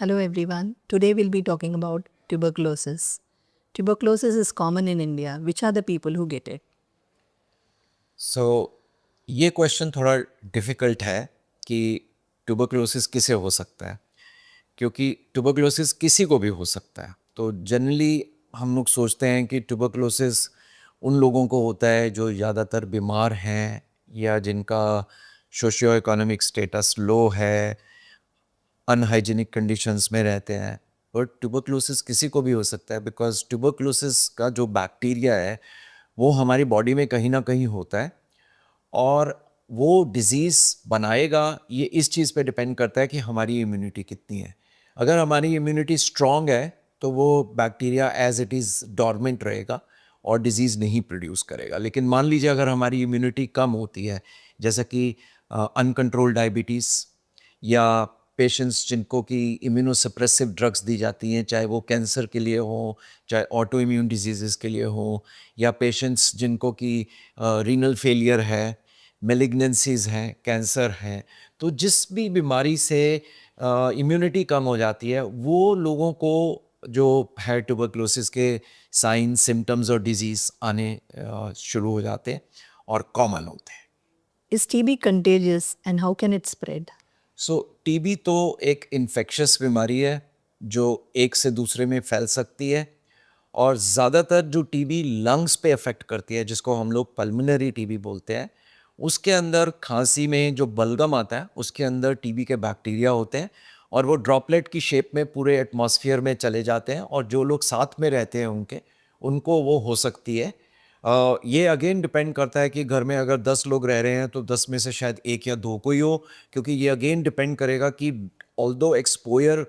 Hello everyone. Today we'll be talking about tuberculosis. Tuberculosis is common in India. Which are the people who get it? ये question थोड़ा difficult है कि tuberculosis किसे हो सकता है, क्योंकि ट्यूबरकुलोसिस किसी को भी हो सकता है। तो जनरली हम लोग सोचते हैं कि ट्यूबरकुलोसिस उन लोगों को होता है जो ज़्यादातर बीमार हैं या जिनका सोशियो इकोनॉमिक स्टेटस लो है, अनहाइजीनिक कंडीशंस में रहते हैं। बट ट्यूबरकुलोसिस किसी को भी हो सकता है, बिकॉज़ ट्यूबरकुलोसिस का जो बैक्टीरिया है वो हमारी बॉडी में कहीं ना कहीं होता है, और वो डिज़ीज़ बनाएगा ये इस चीज़ पे डिपेंड करता है कि हमारी इम्यूनिटी कितनी है। अगर हमारी इम्यूनिटी स्ट्रॉन्ग है तो वो bacteria as it is dormant रहेगा और डिज़ीज़ नहीं प्रोड्यूस करेगा। लेकिन मान लीजिए अगर हमारी इम्यूनिटी कम होती है, जैसे कि अनकंट्रोल्ड डायबिटीज़ या पेशेंट्स जिनको कि इम्यूनोसप्रेसिव ड्रग्स दी जाती हैं, चाहे वो कैंसर के लिए हो, चाहे ऑटो इम्यून डिजीज़ के लिए हो, या पेशेंट्स जिनको कि रीनल फेलियर है, मेलिग्नेंसीज हैं, कैंसर हैं। तो जिस भी बीमारी से इम्यूनिटी कम हो जाती है, वो लोगों को जो है ट्यूबरकुलोसिस के साइन सिम्टम्स और डिजीज़ आने शुरू हो जाते हैं और कॉमन होते हैं। Is TB contagious and how can it spread? TB तो एक इन्फेक्शस बीमारी है जो एक से दूसरे में फैल सकती है, और ज़्यादातर जो टीबी लंग्स पे अफेक्ट करती है, जिसको हम लोग पल्मोनरी टीबी बोलते हैं, उसके अंदर खांसी में जो बलगम आता है उसके अंदर टीबी के बैक्टीरिया होते हैं, और वो ड्रॉपलेट की शेप में पूरे एटमॉस्फेयर में चले जाते हैं, और जो लोग साथ में रहते हैं उनको वो हो सकती है। ये अगेन डिपेंड करता है कि घर में अगर 10 लोग रह रहे हैं तो 10 में से शायद 1 या 2 को ही हो, क्योंकि ये अगेन डिपेंड करेगा कि ऑल्दो एक्सपोयर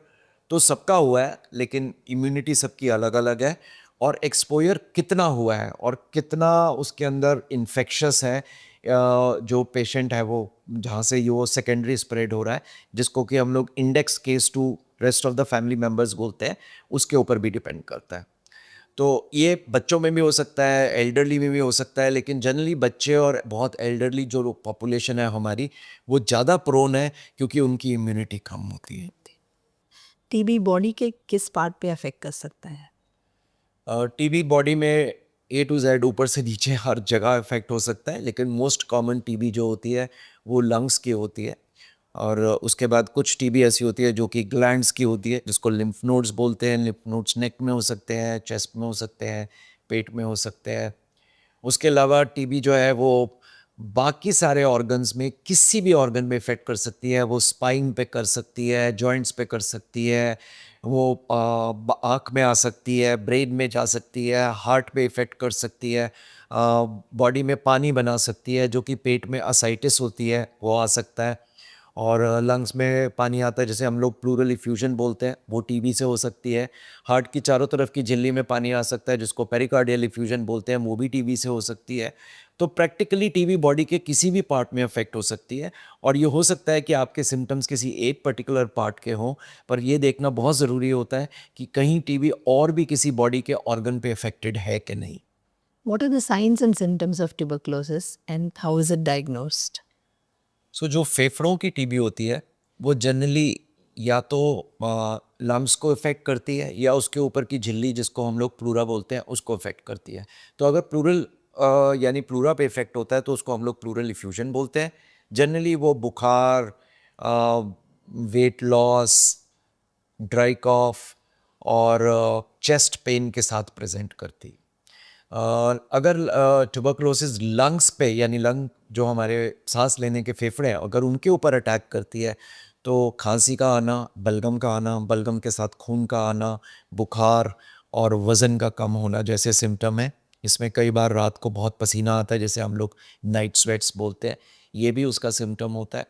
तो सबका हुआ है लेकिन इम्यूनिटी सबकी अलग-अलग है, और एक्सपोयर कितना हुआ है और कितना उसके अंदर इन्फेक्शस है, जो पेशेंट है वो जहाँ से ये वो सेकेंडरी स्प्रेड हो रहा है, जिसको कि हम लोग index case to rest of the family members बोलते हैं, उसके ऊपर भी डिपेंड करता है। तो ये बच्चों में भी हो सकता है, एल्डरली में भी हो सकता है, लेकिन जनरली बच्चे और बहुत एल्डरली जो पॉपुलेशन है हमारी, वो ज़्यादा प्रोन है क्योंकि उनकी इम्यूनिटी कम होती है। TB बॉडी के किस पार्ट पे अफेक्ट कर सकता है? टीबी बॉडी में ए टू जेड ऊपर से नीचे हर जगह इफेक्ट हो सकता है, लेकिन मोस्ट कॉमन टीबी जो होती है वो लंग्स की होती है, और उसके बाद कुछ टीबी ऐसी होती है जो कि ग्लैंड्स की होती है, जिसको लिम्फ नोड्स बोलते हैं। लिम्फ नोड्स नेक में हो सकते हैं, चेस्ट में हो सकते हैं, पेट में हो सकते हैं। उसके अलावा टीबी जो है वो बाकी सारे ऑर्गन्स में किसी भी ऑर्गन में इफेक्ट कर सकती है। वो स्पाइन पे कर सकती है, जॉइंट्स पे कर सकती है, वो आँख में आ सकती है, ब्रेन में जा सकती है, हार्ट पे इफ़ेक्ट कर सकती है, बॉडी में पानी बना सकती है, जो कि पेट में असाइटिस होती है वो आ सकता है, और लंग्स में पानी आता है जैसे हम लोग प्लूरल इफ्यूजन बोलते हैं, वो टीबी से हो सकती है। हार्ट की चारों तरफ की झिल्ली में पानी आ सकता है, जिसको पेरिकार्डियल इफ्यूजन बोलते हैं, वो भी टीबी से हो सकती है। तो प्रैक्टिकली टीबी बॉडी के किसी भी पार्ट में अफेक्ट हो सकती है, और ये हो सकता है कि आपके सिम्टम्स किसी एक पर्टिकुलर पार्ट के हों, पर ये देखना बहुत ज़रूरी होता है कि कहीं टीबी और भी किसी बॉडी के ऑर्गन पे अफेक्टेड है कि नहीं। What are the signs and symptoms of tuberculosis and how is it diagnosed? जो फेफड़ों की टीबी होती है वो जनरली या तो लंग्स को इफ़ेक्ट करती है, या उसके ऊपर की झिल्ली जिसको हम लोग प्लूरा बोलते हैं उसको इफ़ेक्ट करती है। तो अगर प्लूरल यानी प्लूरा पे इफ़ेक्ट होता है तो उसको हम लोग प्लूरल इफ्यूजन बोलते हैं। जनरली वो बुखार, वेट लॉस, ड्राई कॉफ और चेस्ट पेन के साथ प्रेजेंट करती है। अगर ट्यूबरकुलोसिस लंग्स पे, यानी लंग जो हमारे सांस लेने के फेफड़े हैं, अगर उनके ऊपर अटैक करती है तो खांसी का आना, बलगम का आना, बलगम के साथ खून का आना, बुखार और वज़न का कम होना जैसे सिम्टम है। इसमें कई बार रात को बहुत पसीना आता है, जैसे हम लोग नाइट स्वेट्स बोलते हैं, ये भी उसका सिम्टम होता है।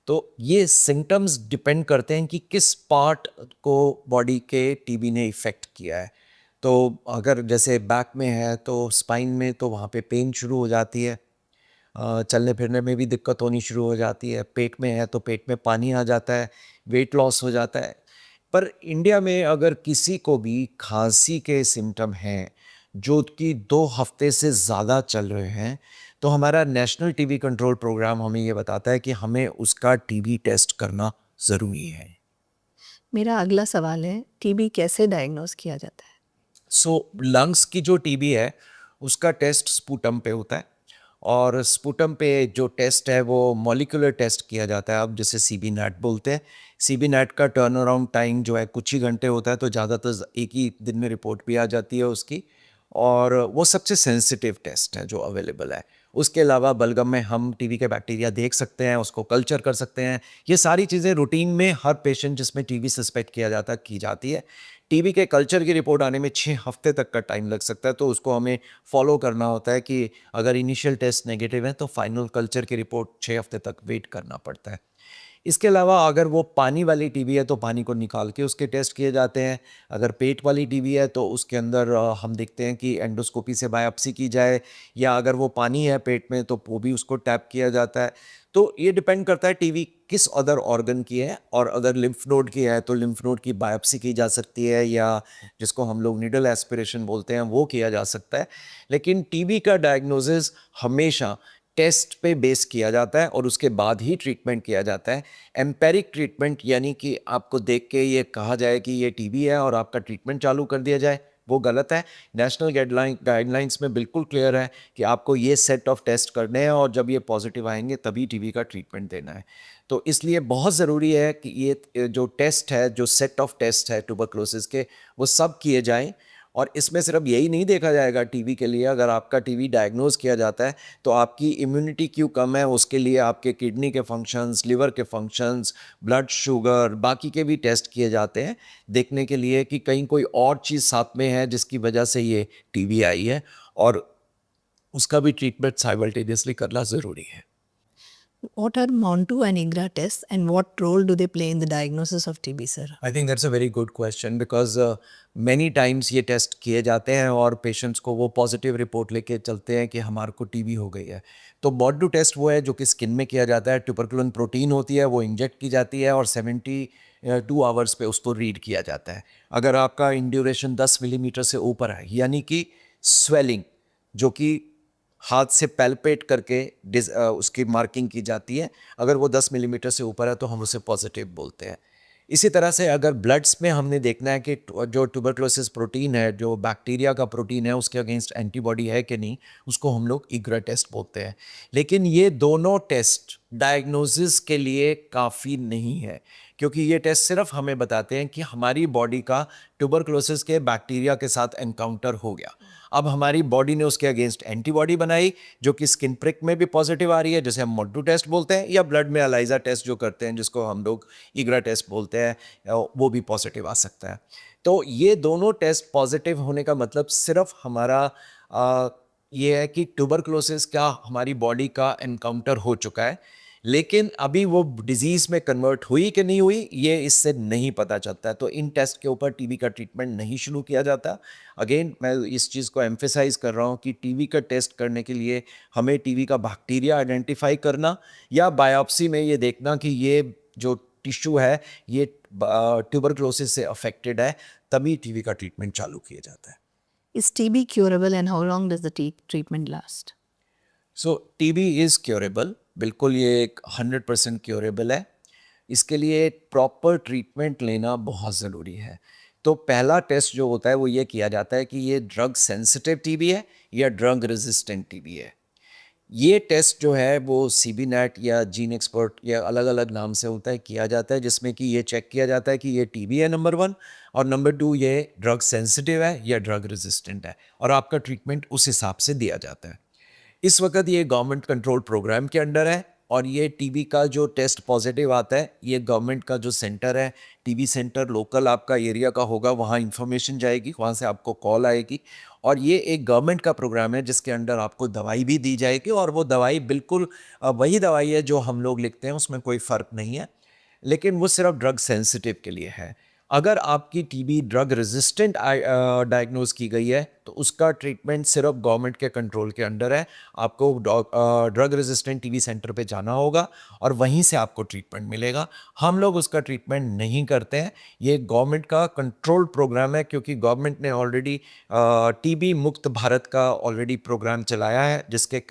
तो ये सिम्टम्स डिपेंड करते हैं कि किस पार्ट को बॉडी के टीबी ने इफ़ेक्ट किया है। तो अगर जैसे बैक में है तो स्पाइन में तो वहाँ पे पेन शुरू हो जाती है, चलने फिरने में भी दिक्कत होनी शुरू हो जाती है। पेट में है तो पेट में पानी आ जाता है, वेट लॉस हो जाता है। पर इंडिया में अगर किसी को भी खांसी के सिम्टम हैं जो कि 2 हफ्ते से ज़्यादा चल रहे हैं, तो हमारा नेशनल टीबी कंट्रोल प्रोग्राम हमें ये बताता है कि हमें उसका टीबी टेस्ट करना ज़रूरी है। मेरा अगला सवाल है, टीबी कैसे डायग्नोज किया जाता है? सो लंग्स की जो टीबी है उसका टेस्ट स्पूटम पे होता है, और स्पूटम पे जो टेस्ट है वो मॉलिक्यूलर टेस्ट किया जाता है, अब जिसे सीबी नेट बोलते हैं। सीबी नेट का टर्न अराउंड टाइम जो है कुछ ही घंटे होता है, तो ज़्यादातर एक ही दिन में रिपोर्ट भी आ जाती है उसकी, और वो सबसे सेंसिटिव टेस्ट है जो अवेलेबल है। उसके अलावा बलगम में हम टीबी के बैक्टीरिया देख सकते हैं, उसको कल्चर कर सकते हैं। ये सारी चीज़ें रूटीन में हर पेशेंट जिसमें टीबी सस्पेक्ट किया जाता है की जाती है। टीबी के कल्चर की रिपोर्ट आने में 6 हफ्ते तक का टाइम लग सकता है, तो उसको हमें फॉलो करना होता है कि अगर इनिशियल टेस्ट नेगेटिव है तो फाइनल कल्चर की रिपोर्ट 6 हफ्ते तक वेट करना पड़ता है। इसके अलावा अगर वो पानी वाली टीबी है तो पानी को निकाल के उसके टेस्ट किए जाते हैं। अगर पेट वाली टीबी है तो उसके अंदर हम देखते हैं कि एंडोस्कोपी से बायोप्सी की जाए, या अगर वो पानी है पेट में तो वो भी उसको टैप किया जाता है। तो ये डिपेंड करता है टीबी किस अदर ऑर्गन की है, और अगर लिम्फ नोड की है तो लिम्फ नोड की बायोप्सी की जा सकती है, या जिसको हम लोग नीडल एस्पिरेशन बोलते हैं वो किया जा सकता है। लेकिन टीबी का डायग्नोसिस हमेशा टेस्ट पे बेस किया जाता है और उसके बाद ही ट्रीटमेंट किया जाता है। एम्पेरिक ट्रीटमेंट यानी कि आपको देख के ये कहा जाए कि ये टीबी है और आपका ट्रीटमेंट चालू कर दिया जाए, वो गलत है। नेशनल गाइडलाइंस में बिल्कुल क्लियर है कि आपको ये सेट ऑफ टेस्ट करने हैं, और जब ये पॉजिटिव आएंगे तभी टीबी का ट्रीटमेंट देना है। तो इसलिए बहुत ज़रूरी है कि ये जो टेस्ट है, जो सेट ऑफ टेस्ट है ट्यूबरक्लोसिस के, वो सब किए जाएं। और इसमें सिर्फ यही नहीं देखा जाएगा टीबी के लिए, अगर आपका टीबी डायग्नोज किया जाता है तो आपकी इम्यूनिटी क्यों कम है, उसके लिए आपके किडनी के फंक्शंस, लिवर के फंक्शंस, ब्लड शुगर, बाकी के भी टेस्ट किए जाते हैं, देखने के लिए कि कहीं कोई और चीज़ साथ में है जिसकी वजह से ये टीबी आई है, और उसका भी ट्रीटमेंट साइमल्टेनियसली करना ज़रूरी है। What are Montu and IGRA tests and what role do they play in the diagnosis of TB, sir? I think that's a very good question, because many times ये test किए जाते हैं और patients को वो पॉजिटिव रिपोर्ट लेके चलते हैं कि हमारे को टीबी हो गई है। तो मॉडू टेस्ट वो है जो कि स्किन में किया जाता है, ट्यूबरकुलिन प्रोटीन होती है, वो इंजेक्ट की जाती है और 72 आवर्स पे उसको रीड किया जाता है। अगर आपका इंड्यूरेशन 10 मिलीमीटर से ऊपर है, यानी कि स्वेलिंग जो कि हाथ से पैल्पेट करके उसकी मार्किंग की जाती है, अगर वो 10 मिलीमीटर से ऊपर है तो हम उसे पॉजिटिव बोलते हैं। इसी तरह से अगर ब्लड्स में हमने देखना है कि जो ट्यूबरक्लोसिस प्रोटीन है, जो बैक्टीरिया का प्रोटीन है, उसके अगेंस्ट एंटीबॉडी है कि नहीं, उसको हम लोग इग्रा टेस्ट बोलते हैं। लेकिन ये दोनों टेस्ट डायग्नोसिस के लिए काफ़ी नहीं है, क्योंकि ये टेस्ट सिर्फ हमें बताते हैं कि हमारी बॉडी का ट्यूबरक्लोसिस के बैक्टीरिया के साथ एनकाउंटर हो गया। अब हमारी बॉडी ने उसके अगेंस्ट एंटीबॉडी बनाई जो कि स्किन प्रिक में भी पॉजिटिव आ रही है, जैसे हम मोड्डू टेस्ट बोलते हैं, या ब्लड में एलाइजा टेस्ट जो करते हैं जिसको हम लोग ईग्रा टेस्ट बोलते हैं, वो भी पॉजिटिव आ सकता है। तो ये दोनों टेस्ट पॉजिटिव होने का मतलब सिर्फ हमारा ये है कि ट्यूबरक्लोसिस का हमारी बॉडी का एनकाउंटर हो चुका है, लेकिन अभी वो डिजीज़ में कन्वर्ट हुई कि नहीं हुई ये इससे नहीं पता चलता है। तो इन टेस्ट के ऊपर टीबी का ट्रीटमेंट नहीं शुरू किया जाता। अगेन मैं इस चीज़ को एम्फेसाइज कर रहा हूँ कि टीबी का टेस्ट करने के लिए हमें टीबी का बैक्टीरिया आइडेंटिफाई करना, या बायोप्सी में ये देखना कि ये जो टिश्यू है ये ट्यूबरक्लोसिस से अफेक्टेड है, तभी टीबी का ट्रीटमेंट चालू किया जाता है। Is TB curable and how long does the treatment last? So TB is curable, बिल्कुल ये एक 100% क्योरेबल है। इसके लिए प्रॉपर ट्रीटमेंट लेना बहुत ज़रूरी है। तो पहला टेस्ट जो होता है वो ये किया जाता है कि ये ड्रग सेंसिटिव टीबी है या ड्रग रेजिस्टेंट टीबी है। ये टेस्ट जो है वो सीबी नेट या जीन एक्सपर्ट या अलग अलग नाम से होता है, किया जाता है, जिसमें कि ये चेक किया जाता है कि ये टीबी है नंबर 1, और नंबर 2 ये ड्रग सेंसिटिव है या ड्रग रेजिस्टेंट है, और आपका ट्रीटमेंट उस हिसाब से दिया जाता है। इस वक्त ये गवर्नमेंट कंट्रोल प्रोग्राम के अंडर है, और ये टीबी का जो टेस्ट पॉजिटिव आता है ये गवर्नमेंट का जो सेंटर है, टीबी सेंटर लोकल आपका एरिया का होगा, वहाँ इन्फॉर्मेशन जाएगी, वहाँ से आपको कॉल आएगी, और ये एक गवर्नमेंट का प्रोग्राम है जिसके अंडर आपको दवाई भी दी जाएगी, और वो दवाई बिल्कुल वही दवाई है जो हम लोग लिखते हैं, उसमें कोई फ़र्क नहीं है, लेकिन वो सिर्फ ड्रग सेंसिटिव के लिए है। अगर आपकी टीबी ड्रग रेजिस्टेंट डायग्नोज की गई है तो उसका ट्रीटमेंट सिर्फ गवर्नमेंट के कंट्रोल के अंडर है। आपको ड्रग रेजिस्टेंट टीबी सेंटर पे जाना होगा और वहीं से आपको ट्रीटमेंट मिलेगा। हम लोग उसका ट्रीटमेंट नहीं करते हैं। ये गवर्नमेंट का कंट्रोल्ड प्रोग्राम है, क्योंकि गवर्नमेंट ने ऑलरेडी टीबी मुक्त भारत का ऑलरेडी प्रोग्राम चलाया है, जिसके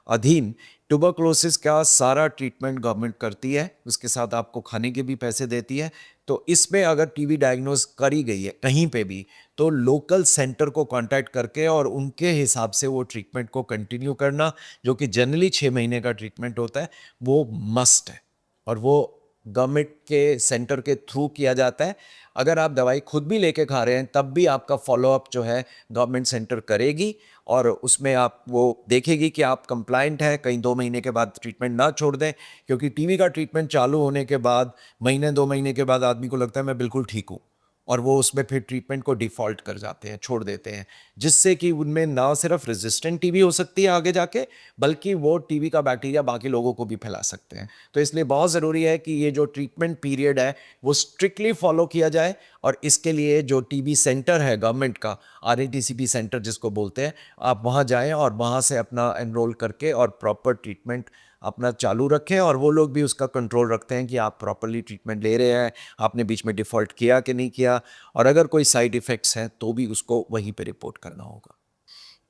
अधीन ट्यूबरक्लोसिस का सारा ट्रीटमेंट गवर्नमेंट करती है, उसके साथ आपको खाने के भी पैसे देती है। तो इसमें अगर टीबी डायग्नोज करी गई है कहीं पे भी, तो लोकल सेंटर को कांटेक्ट करके और उनके हिसाब से वो ट्रीटमेंट को कंटिन्यू करना, जो कि जनरली 6 महीने का ट्रीटमेंट होता है, वो मस्ट है। और वो गवर्नमेंट के सेंटर के थ्रू किया जाता है। अगर आप दवाई खुद भी लेके खा रहे हैं तब भी आपका फॉलोअप जो है गवर्नमेंट सेंटर करेगी, और उसमें आप वो देखेगी कि आप कंप्लाइंट हैं। कहीं 2 महीने के बाद ट्रीटमेंट ना छोड़ दें, क्योंकि टीबी का ट्रीटमेंट चालू होने के बाद महीने 2 महीने के बाद आदमी को लगता है मैं बिल्कुल ठीक हूँ, और वो उसमें फिर ट्रीटमेंट को डिफ़ॉल्ट कर जाते हैं, छोड़ देते हैं, जिससे कि उनमें ना सिर्फ रेजिस्टेंट टीबी हो सकती है आगे जाके, बल्कि वो टीबी का बैक्टीरिया बाकी लोगों को भी फैला सकते हैं। तो इसलिए बहुत ज़रूरी है कि ये जो ट्रीटमेंट पीरियड है वो स्ट्रिक्टली फॉलो किया जाए, और इसके लिए जो टीबी सेंटर है गवर्नमेंट का, RATCP सेंटर जिसको बोलते हैं, आप वहाँ जाएं और वहाँ से अपना एनरोल करके और प्रॉपर ट्रीटमेंट अपना चालू रखें। और वो लोग भी उसका कंट्रोल रखते हैं कि आप प्रॉपरली ट्रीटमेंट ले रहे हैं, आपने बीच में डिफ़ॉल्ट किया कि नहीं किया, और अगर कोई साइड इफ़ेक्ट्स हैं तो भी उसको वहीं पे रिपोर्ट करना होगा।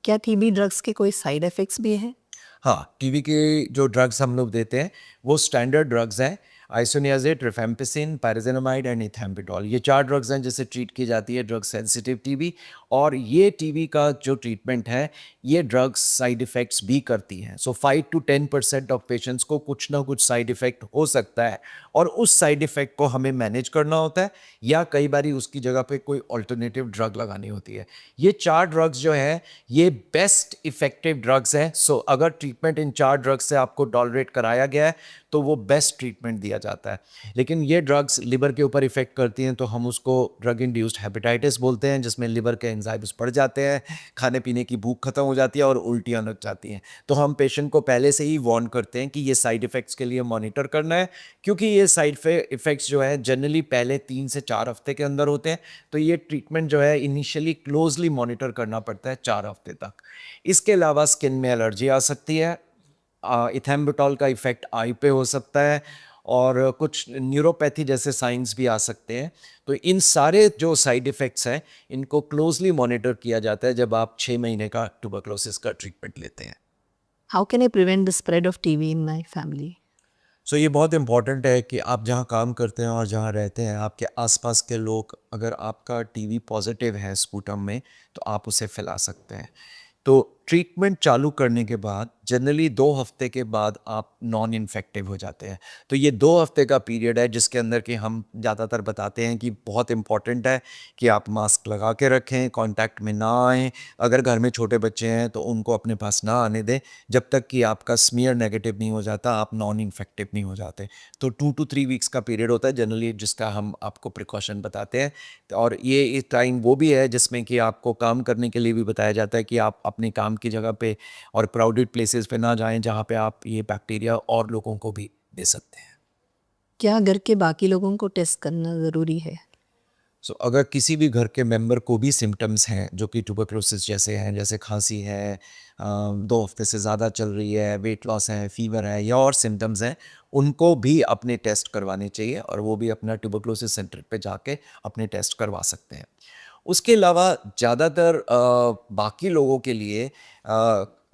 क्या टीबी ड्रग्स के कोई साइड इफ़ेक्ट्स भी हैं? हाँ, टीबी के जो ड्रग्स हम लोग देते हैं वो स्टैंडर्ड ड्रग्स हैं। आइसोनियाज़िड, रिफेम्पिसिन, पायराज़िनामाइड एंड इथैम्पिटोल, ये 4 ड्रग्स हैं जिससे ट्रीट की जाती है ड्रग सेंसिटिव टीबी। और ये टीबी का जो ट्रीटमेंट है, ये ड्रग्स साइड इफ़ेक्ट्स भी करती हैं। सो 5 to 10% ऑफ पेशेंट्स को कुछ ना कुछ साइड इफ़ेक्ट हो सकता है, और उस साइड इफ़ेक्ट को हमें मैनेज करना होता है, या कई बारी उसकी जगह पे कोई अल्टरनेटिव ड्रग लगानी होती है। ये 4 ड्रग्स जो हैं ये बेस्ट इफ़ेक्टिव ड्रग्स हैं। सो अगर ट्रीटमेंट इन 4 ड्रग्स से आपको टॉलरेट कराया गया है तो वो बेस्ट ट्रीटमेंट दिया जाता है। लेकिन ये ड्रग्स लिवर के ऊपर इफ़ेक्ट करती हैं, तो हम उसको ड्रग इंड्यूस्ड हेपेटाइटिस बोलते हैं, जिसमें लिवर के एंजाइम्स बढ़ जाते हैं, खाने पीने की भूख खत्म हो जाती है और उल्टियाँ लग जाती हैं। तो हम पेशेंट को पहले से ही वार्न करते हैं कि ये साइड इफ़ेक्ट्स के लिए मॉनिटर करना है, क्योंकि ये साइड इफ़ेक्ट्स जो है जनरली पहले 3 से 4 हफ्ते के अंदर होते हैं। तो ये ट्रीटमेंट जो है इनिशियली क्लोजली मॉनिटर करना पड़ता है 4 हफ्ते तक। इसके अलावा स्किन में एलर्जी आ सकती है, इथैम्बुटॉल का इफ़ेक्ट आई पे हो सकता है, और कुछ न्यूरोपैथी जैसे साइंस भी आ सकते हैं। तो इन सारे जो साइड इफ़ेक्ट्स हैं इनको क्लोजली मॉनिटर किया जाता है जब आप 6 महीने का ट्यूबरक्लोसिस का ट्रीटमेंट लेते हैं। How can I prevent the spread of TB in my family? सो ये बहुत इम्पॉर्टेंट है कि आप जहाँ काम करते हैं और जहाँ रहते हैं, आपके आसपास के लोग, अगर आपका टीबी पॉजिटिव है स्पूटम में, तो आप उसे फैला सकते हैं। तो ट्रीटमेंट चालू करने के बाद जनरली 2 हफ्ते के बाद आप नॉन इन्फेक्टिव हो जाते हैं। तो ये 2 हफ्ते का पीरियड है जिसके अंदर कि हम ज़्यादातर बताते हैं कि बहुत इम्पॉर्टेंट है कि आप मास्क लगा के रखें, कांटेक्ट में ना आएँ। अगर घर में छोटे बच्चे हैं तो उनको अपने पास ना आने दें जब तक कि आपका स्मीयर नेगेटिव नहीं हो जाता, आप नॉन इन्फेक्टिव नहीं हो जाते। तो 2 to 3 वीक्स का पीरियड होता है जनरली, जिसका हम आपको प्रिकॉशन बताते हैं। और ये टाइम वो भी है जिसमें कि आपको काम करने के लिए भी बताया जाता है कि आप अपने काम की जगह पे और क्राउडेड प्लेसेस पे ना जाएं जहाँ पे आप ये बैक्टीरिया और लोगों को भी दे सकते हैं। क्या घर के बाकी लोगों को टेस्ट करना ज़रूरी है? सो अगर किसी भी घर के मेंबर को भी सिम्टम्स हैं जो कि ट्यूबरक्लोसिस जैसे हैं, जैसे खांसी है, 2 हफ्ते से ज़्यादा चल रही है, वेट लॉस है, फीवर है, या और सिम्टम्स हैं, उनको भी अपने टेस्ट करवाने चाहिए, और वो भी अपना ट्यूबरक्लोसिस सेंटर पे जाके अपने टेस्ट करवा सकते हैं। उसके अलावा ज़्यादातर बाकी लोगों के लिए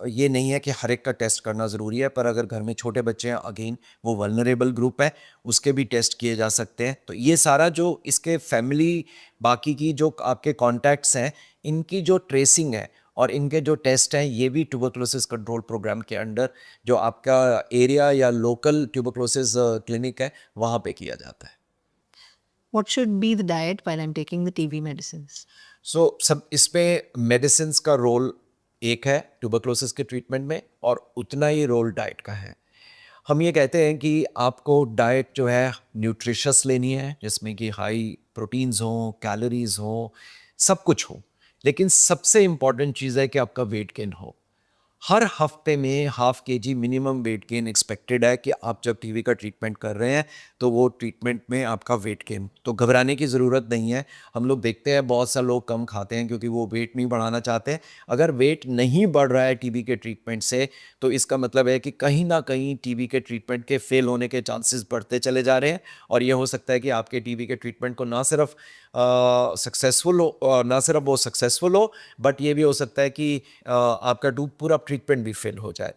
ये नहीं है कि हर एक का टेस्ट करना ज़रूरी है, पर अगर घर में छोटे बच्चे हैं, अगेन वो वल्नरेबल ग्रुप है, उसके भी टेस्ट किए जा सकते हैं। तो ये सारा जो इसके फैमिली, बाकी की जो आपके कॉन्टैक्ट्स हैं, इनकी जो ट्रेसिंग है और इनके जो टेस्ट हैं, ये भी ट्यूबरक्लोसिस कंट्रोल प्रोग्राम के अंडर जो आपका एरिया या लोकल ट्यूबरक्लोसिस क्लिनिक है वहाँ पे किया जाता है। What should be the diet while I'm taking the TB medicines? सो सब इसमें मेडिसिन्स का रोल एक है ट्यूबरक्लोसिस के ट्रीटमेंट में, और उतना ही रोल डाइट का है। हम ये कहते हैं कि आपको डाइट जो है न्यूट्रिशस लेनी है, जिसमें कि हाई प्रोटीन्स हों, कैलोरीज हों, सब कुछ हो, लेकिन सबसे इम्पॉर्टेंट चीज़ है कि आपका वेट गेन हो। हर हफ्ते में ½ kg minimum weight gain expected है कि आप जब टीबी का ट्रीटमेंट कर रहे हैं तो वो ट्रीटमेंट में आपका वेट गेन, तो घबराने की ज़रूरत नहीं है। हम लोग देखते हैं बहुत सा लोग कम खाते हैं क्योंकि वो वेट नहीं बढ़ाना चाहते। अगर वेट नहीं बढ़ रहा है टीबी के ट्रीटमेंट से, तो इसका मतलब है कि कहीं ना कहीं टीबी के ट्रीटमेंट के फेल होने के चांसेस बढ़ते चले जा रहे हैं, और ये हो सकता है कि आपके टीबी के ट्रीटमेंट को ना सिर्फ वो सक्सेसफुल हो, बट ये भी हो सकता है कि आपका पूरा ट्रीटमेंट भी फेल हो जाए।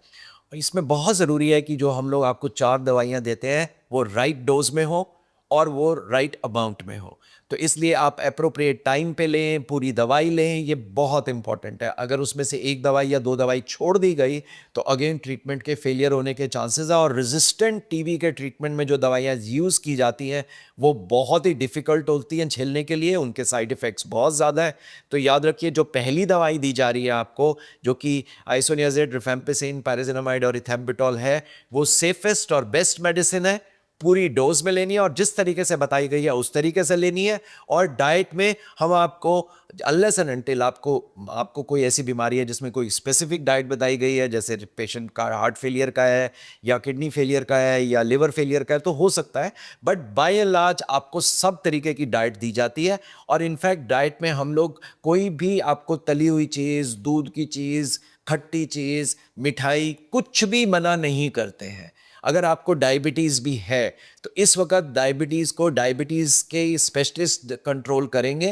इसमें बहुत ज़रूरी है कि जो हम लोग आपको 4 दवाइयाँ देते हैं वो राइट डोज में हो और वो राइट अमाउंट में हो। तो इसलिए आप एप्रोप्रिएट टाइम पे लें, पूरी दवाई लें, ये बहुत इंपॉर्टेंट है। अगर उसमें से 1 दवाई या 2 दवाई छोड़ दी गई तो अगेन ट्रीटमेंट के फेलियर होने के चांसेस है। और रेजिस्टेंट टीबी के ट्रीटमेंट में जो दवाइयाँ यूज़ की जाती हैं वो बहुत ही डिफ़िकल्ट होती हैं झेलने के लिए, उनके साइड इफ़ेक्ट्स बहुत ज़्यादा है। तो याद रखिए, जो पहली दवाई दी जा रही है आपको, जो कि आइसोनियाज़िड, रिफेम्पिसिन, पायराज़िनामाइड और इथेम्बुटोल है, वो सेफेस्ट और बेस्ट मेडिसिन है। पूरी डोज में लेनी है और जिस तरीके से बताई गई है उस तरीके से लेनी है। और डाइट में हम आपको अनलेस एंड अनटिल आपको कोई ऐसी बीमारी है जिसमें कोई स्पेसिफिक डाइट बताई गई है, जैसे पेशेंट का हार्ट फेलियर का है या किडनी फेलियर का है या लिवर फेलियर का है, तो हो सकता है। बट बाय एंड लार्ज आपको सब तरीके की डाइट दी जाती है। और इनफैक्ट डाइट में हम लोग कोई भी आपको तली हुई चीज़, दूध की चीज़, खट्टी चीज़, मिठाई, कुछ भी मना नहीं करते हैं। अगर आपको डायबिटीज़ भी है तो इस वक्त डायबिटीज़ को डायबिटीज़ के स्पेशलिस्ट कंट्रोल करेंगे।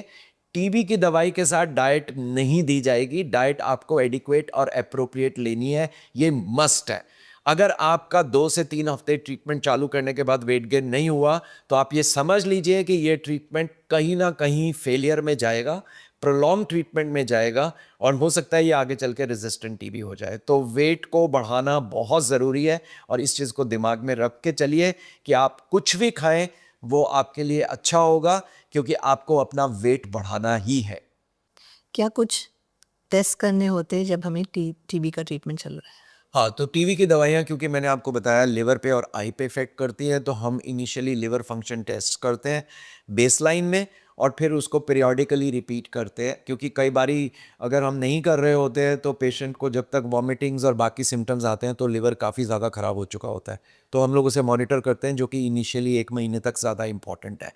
टीबी की दवाई के साथ डाइट नहीं दी जाएगी। डाइट आपको एडिक्वेट और एप्रोप्रिएट लेनी है, ये मस्ट है। अगर आपका 2 से 3 हफ्ते ट्रीटमेंट चालू करने के बाद वेट गेन नहीं हुआ तो आप ये समझ लीजिए कि ये ट्रीटमेंट कहीं ना कहीं फेलियर में जाएगा, प्रोलॉन्ग ट्रीटमेंट में जाएगा और हो सकता है ये आगे चल के रेजिस्टेंट टीबी हो जाए। तो वेट को बढ़ाना बहुत ज़रूरी है और इस चीज़ को दिमाग में रख के चलिए कि आप कुछ भी खाएं वो आपके लिए अच्छा होगा, क्योंकि आपको अपना वेट बढ़ाना ही है। क्या कुछ टेस्ट करने होते हैं जब हमें टीबी का ट्रीटमेंट चल रहा है? हाँ, तो टीबी की दवाइयाँ, क्योंकि मैंने आपको बताया लिवर पे और आई पे इफेक्ट करती हैं, तो हम इनिशियली लिवर फंक्शन टेस्ट करते हैं बेसलाइन में और फिर उसको पीरियोडिकली रिपीट करते हैं। क्योंकि कई बारी अगर हम नहीं कर रहे होते हैं तो पेशेंट को जब तक वॉमिटिंग्स और बाकी सिम्टम्स आते हैं तो लिवर काफ़ी ज़्यादा ख़राब हो चुका होता है। तो हम लोग उसे मॉनिटर करते हैं, जो कि इनिशियली 1 महीने तक ज़्यादा इंपॉर्टेंट है।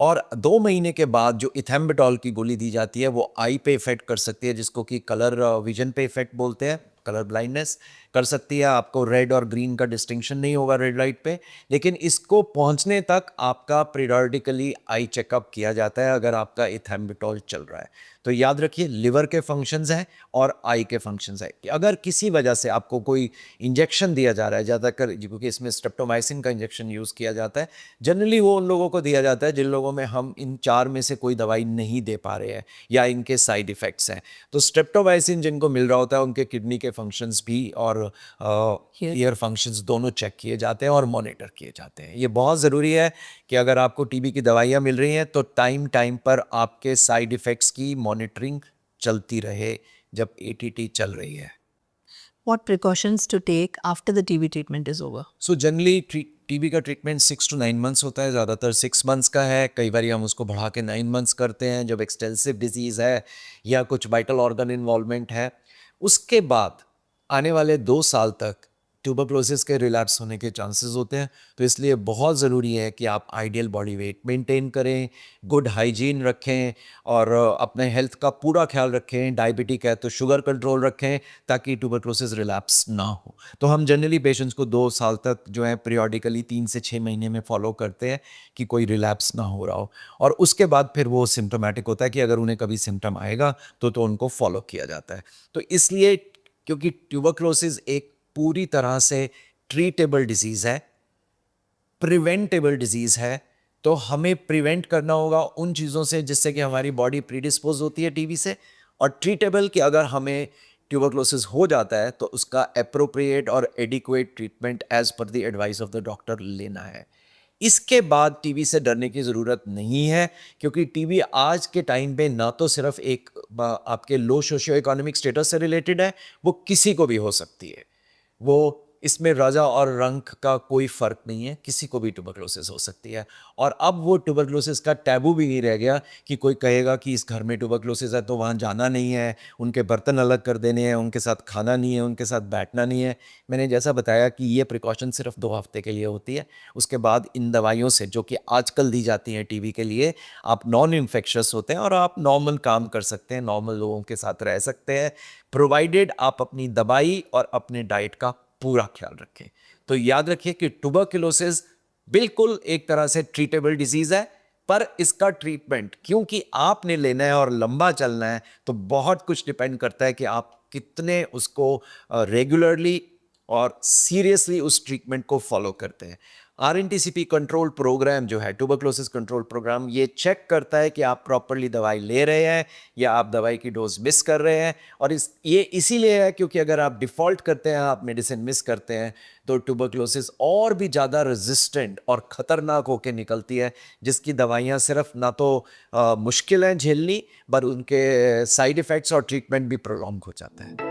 और 2 महीने के बाद जो इथेम्बुटोल की गोली दी जाती है वो आई पे इफेक्ट कर सकती है, जिसको कि कलर विजन पे इफेक्ट बोलते हैं, कलर ब्लाइंडनेस कर सकती है। आपको रेड और ग्रीन का डिस्टिंक्शन नहीं होगा रेड लाइट पे। लेकिन इसको पहुंचने तक आपका पीरियोडिकली आई चेकअप किया जाता है अगर आपका इथेम्बुटोल चल रहा है। तो याद रखिए, लिवर के फंक्शंस हैं और आई के फंक्शंस हैं। अगर किसी वजह से आपको कोई इंजेक्शन दिया जा रहा है, ज़्यादातर क्योंकि इसमें स्ट्रेप्टोमाइसिन का इंजेक्शन यूज़ किया जाता है, जनरली वो उन लोगों को दिया जाता है जिन लोगों में हम इन 4 में से कोई दवाई नहीं दे पा रहे हैं या इनके साइड इफ़ेक्ट्स हैं। तो स्ट्रेप्टोमाइसिन जिनको मिल रहा होता है उनके किडनी के फंक्शंस भी और ईयर फंक्शंस दोनों चेक किए जाते हैं और मॉनिटर किए जाते हैं। ये बहुत ज़रूरी है कि अगर आपको टीबी की दवाइयाँ मिल रही हैं तो टाइम टाइम पर आपके साइड इफ़ेक्ट्स की मॉनिटरिंग चलती रहे जब एटीटी चल रही है। What precautions to take after the TB treatment is over? So generally TB का ट्रीटमेंट 6 to 9 मंथ्स होता है, ज़्यादातर 6 मंथ्स का है। कई बार हम उसको बढ़ा के 9 मंथ्स करते हैं जब एक्सटेंसिव डिजीज़ है या कुछ वाइटल ऑर्गन इन्वॉल्वमेंट है। उसके बाद आने वाले 2 साल तक ट्यूबरक्लोसिस के रिलैप्स होने के चांसेस होते हैं। तो इसलिए बहुत ज़रूरी है कि आप आइडियल बॉडी वेट मेंटेन करें, गुड हाइजीन रखें और अपने हेल्थ का पूरा ख्याल रखें। डायबिटिक है तो शुगर कंट्रोल रखें ताकि ट्यूबरक्लोसिस रिलैप्स ना हो। तो हम जनरली पेशेंट्स को 2 साल तक जो है पीरियोडिकली 3 से 6 महीने में फॉलो करते हैं कि कोई रिलैप्स ना हो रहा हो। और उसके बाद फिर वो सिम्टोमेटिक होता है कि अगर उन्हें कभी सिम्टम आएगा तो उनको फॉलो किया जाता है। तो इसलिए, क्योंकि ट्यूबरक्लोसिस एक पूरी तरह से ट्रीटेबल डिजीज़ है, प्रिवेंटेबल डिजीज़ है, तो हमें प्रिवेंट करना होगा उन चीज़ों से जिससे कि हमारी बॉडी प्रीडिस्पोज होती है टीबी से। और ट्रीटेबल कि अगर हमें ट्यूबरक्लोसिस हो जाता है तो उसका एप्रोप्रिएट और adequate treatment as per the advice of the doctor लेना है। इसके बाद टीबी से डरने की ज़रूरत नहीं है, क्योंकि टीबी आज के टाइम पे ना तो सिर्फ एक आपके लो सोशियो इकोनॉमिक स्टेटस से रिलेटेड है, वो किसी को भी हो सकती है। वो इसमें राजा और रंग का कोई फ़र्क नहीं है, किसी को भी ट्यूबरक्लोसिस हो सकती है। और अब वो ट्यूबरक्लोसिस का टैबू भी नहीं रह गया कि कोई कहेगा कि इस घर में ट्यूबरक्लोसिस है तो वहाँ जाना नहीं है, उनके बर्तन अलग कर देने हैं, उनके साथ खाना नहीं है, उनके साथ बैठना नहीं है। मैंने जैसा बताया कि ये प्रिकॉशन सिर्फ 2 हफ्ते के लिए होती है। उसके बाद इन दवाइयों से, जो कि आजकल दी जाती हैं टीबी के लिए, आप नॉन इन्फेक्शस होते हैं और आप नॉर्मल काम कर सकते हैं, नॉर्मल लोगों के साथ रह सकते हैं, प्रोवाइडेड आप अपनी दवाई और अपने डाइट का पूरा ख्याल रखें। तो याद रखिए कि ट्यूबरक्लोसिस बिल्कुल एक तरह से ट्रीटेबल डिजीज़ है, पर इसका ट्रीटमेंट क्योंकि आपने लेना है और लंबा चलना है, तो बहुत कुछ डिपेंड करता है कि आप कितने उसको रेगुलरली और सीरियसली उस ट्रीटमेंट को फॉलो करते हैं। RNTCP कंट्रोल प्रोग्राम जो है, ट्यूबरक्लोसिस कंट्रोल प्रोग्राम, ये चेक करता है कि आप प्रॉपरली दवाई ले रहे हैं या आप दवाई की डोज मिस कर रहे हैं। और ये इसीलिए है क्योंकि अगर आप डिफ़ॉल्ट करते हैं, आप मेडिसिन मिस करते हैं, तो ट्यूबरक्लोसिस और भी ज़्यादा रेजिस्टेंट और ख़तरनाक होकर निकलती है, जिसकी दवाइयाँ सिर्फ ना तो मुश्किल हैं झेलनी, पर उनके साइड इफ़ेक्ट्स और ट्रीटमेंट भी प्रोलॉन्ग हो जाते हैं।